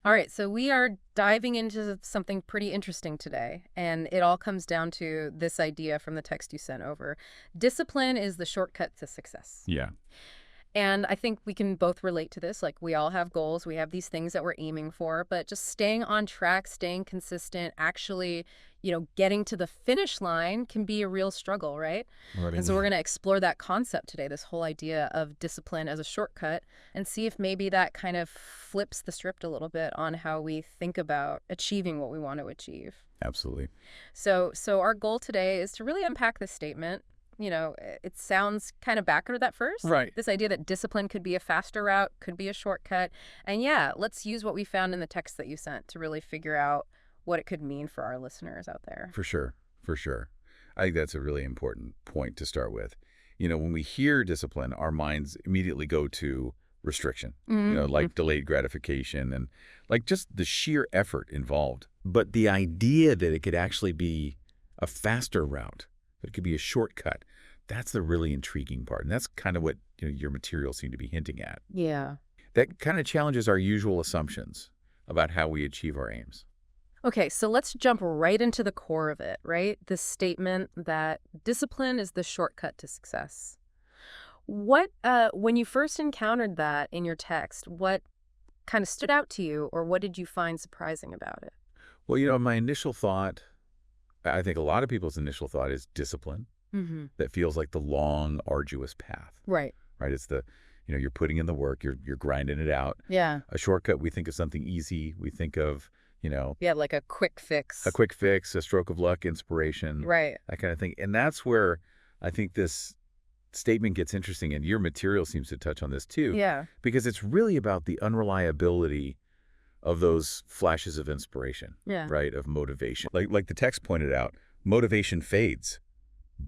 All right, so we are diving into something pretty interesting today, and it all comes down to this idea from the text you sent over. Discipline is the shortcut to success. Yeah. And I think we can both relate to this. Like, we all have goals, we have these things that we're aiming for, but just staying on track, staying consistent, actually, getting to the finish line can be a real struggle, right? Right. And so we're going to explore that concept today, this whole idea of discipline as a shortcut, and see if maybe that kind of flips the script a little bit on how we think about achieving what we want to achieve. Absolutely. So our goal today is to really unpack this statement. It sounds kind of backward at first. Right. This idea that discipline could be a faster route, could be a shortcut. And yeah, let's use what we found in the text that you sent to really figure out what it could mean for our listeners out there. For sure. For sure. I think that's a really important point to start with. When we hear discipline, our minds immediately go to restriction, like delayed gratification and like just the sheer effort involved. But the idea that it could actually be a faster route, that it could be a shortcut, that's the really intriguing part. And that's kind of what your materials seem to be hinting at. Yeah. That kind of challenges our usual assumptions about how we achieve our aims. Okay, so let's jump right into the core of it, right? This statement that discipline is the shortcut to success. When you first encountered that in your text, what kind of stood out to you, or what did you find surprising about it? Well, my initial thought, I think a lot of people's initial thought is discipline. Mm-hmm. That feels like the long, arduous path, Right. right? It's you're putting in the work, you're grinding it out. Yeah. A shortcut, we think of something easy. We think of, Yeah, like a quick fix. a quick fix, a stroke of luck, inspiration, Right. that kind of thing. And that's where I think this statement gets interesting. And your material seems to touch on this too, Yeah. because it's really about the unreliability of those flashes of inspiration, Yeah. right? Of motivation. Like the text pointed out, motivation fades,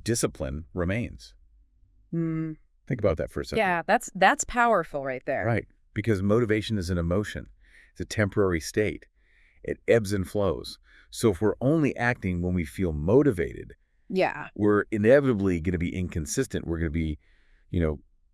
discipline remains. Mm. Think about that for a second. Yeah, that's powerful right there. Right. Because motivation is an emotion. It's a temporary state. It ebbs and flows. So if we're only acting when we feel motivated, Yeah. we're inevitably going to be inconsistent. We're going to be,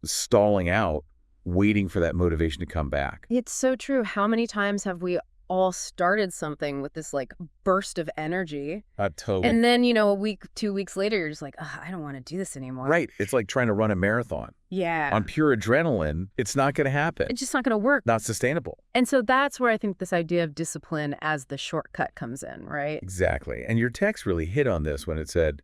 stalling out, waiting for that motivation to come back. It's so true. How many times have we all started something with this like burst of energy, Totally. and then, a week, 2 weeks later, you're just like, "Ugh, I don't want to do this anymore." Right. It's like trying to run a marathon. Yeah. On pure adrenaline, it's not going to happen. It's just not going to work. Not sustainable. And so that's where I think this idea of discipline as the shortcut comes in, right? Exactly. And your text really hit on this when it said,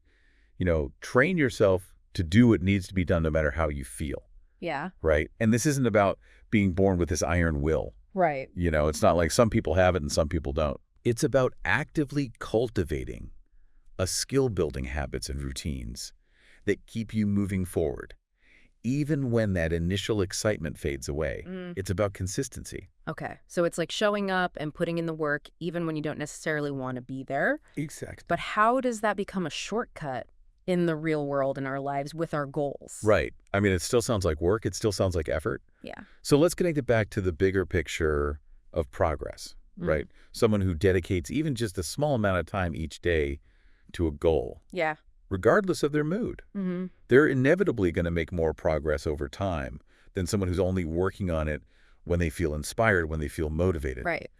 train yourself to do what needs to be done no matter how you feel, Yeah. right? And this isn't about being born with this iron will. Right. It's not like some people have it and some people don't. It's about actively cultivating a skill-building habits and routines that keep you moving forward, even when that initial excitement fades away. It's about consistency. Okay. So it's like showing up and putting in the work even when you don't necessarily want to be there. Exactly. But how does that become a shortcut in the real world in our lives with our goals? Right. I mean, it still sounds like work. It still sounds like effort. Yeah. So let's connect it back to the bigger picture of progress, right? Someone who dedicates even just a small amount of time each day to a goal, Yeah. regardless of their mood. Mm-hmm. They're inevitably going to make more progress over time than someone who's only working on it when they feel inspired, when they feel motivated. Right.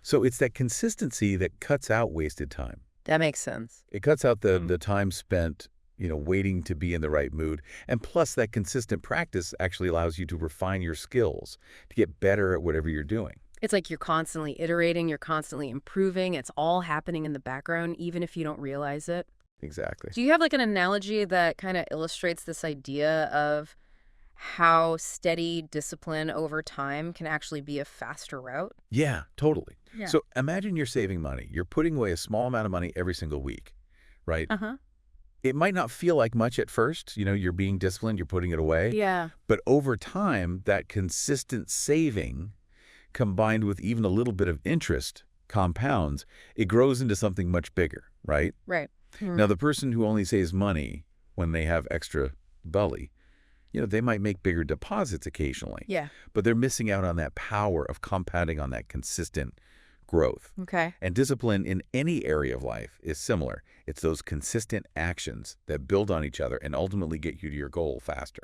So it's that consistency that cuts out wasted time. That makes sense. It cuts out the time spent waiting to be in the right mood. And plus, that consistent practice actually allows you to refine your skills, to get better at whatever you're doing. It's like you're constantly iterating, you're constantly improving. It's all happening in the background, even if you don't realize it. Exactly. Do you have like an analogy that kind of illustrates this idea of how steady discipline over time can actually be a faster route? Yeah, totally. Yeah. So imagine you're saving money. You're putting away a small amount of money every single week, right? Uh-huh. It might not feel like much at first. You're being disciplined, you're putting it away. Yeah. But over time, that consistent saving combined with even a little bit of interest compounds. It grows into something much bigger, right? Right. Now, the person who only saves money when they have extra belly, they might make bigger deposits occasionally. Yeah. But they're missing out on that power of compounding on that consistent growth. Okay. And discipline in any area of life is similar. It's those consistent actions that build on each other and ultimately get you to your goal faster.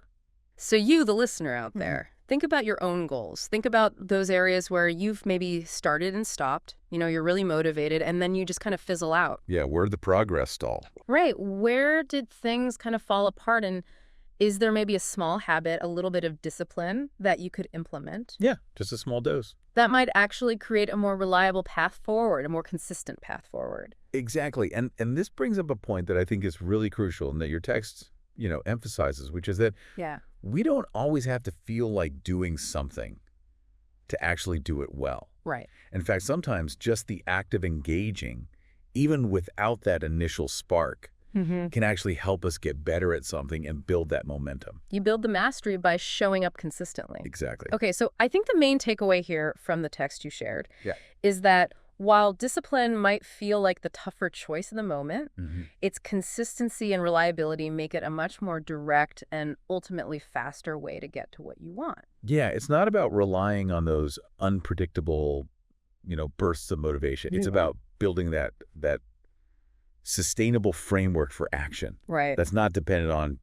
So you, the listener out there, Think about your own goals. Think about those areas where you've maybe started and stopped. You're really motivated, and then you just kind of fizzle out. Yeah, where'd the progress stall? Right. Where did things kind of fall apart? And is there maybe a small habit, a little bit of discipline that you could implement Yeah, just a small dose. that might actually create a more reliable path forward, a more consistent path forward? Exactly. And this brings up a point that I think is really crucial and that your text, emphasizes, which is that Yeah. we don't always have to feel like doing something to actually do it well. Right. In fact, sometimes just the act of engaging, even without that initial spark, can actually help us get better at something and build that momentum. You build the mastery by showing up consistently. Exactly. Okay, so I think the main takeaway here from the text you shared Yeah. is that while discipline might feel like the tougher choice in the moment, its consistency and reliability make it a much more direct and ultimately faster way to get to what you want. Yeah, it's not about relying on those unpredictable, bursts of motivation. It's Yeah. about building that sustainable framework for action Right. that's not dependent on,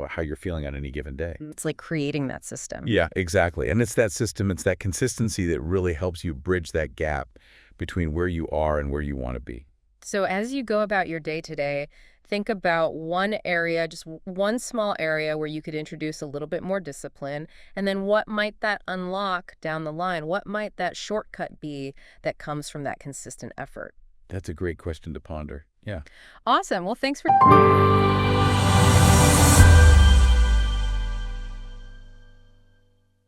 how you're feeling on any given day. It's like creating that system. Yeah, exactly. And it's that system, it's that consistency that really helps you bridge that gap between where you are and where you want to be. So as you go about your day to day, think about one area, just one small area where you could introduce a little bit more discipline. And then what might that unlock down the line? What might that shortcut be that comes from that consistent effort? That's a great question to ponder. Yeah. Awesome. Well, thanks for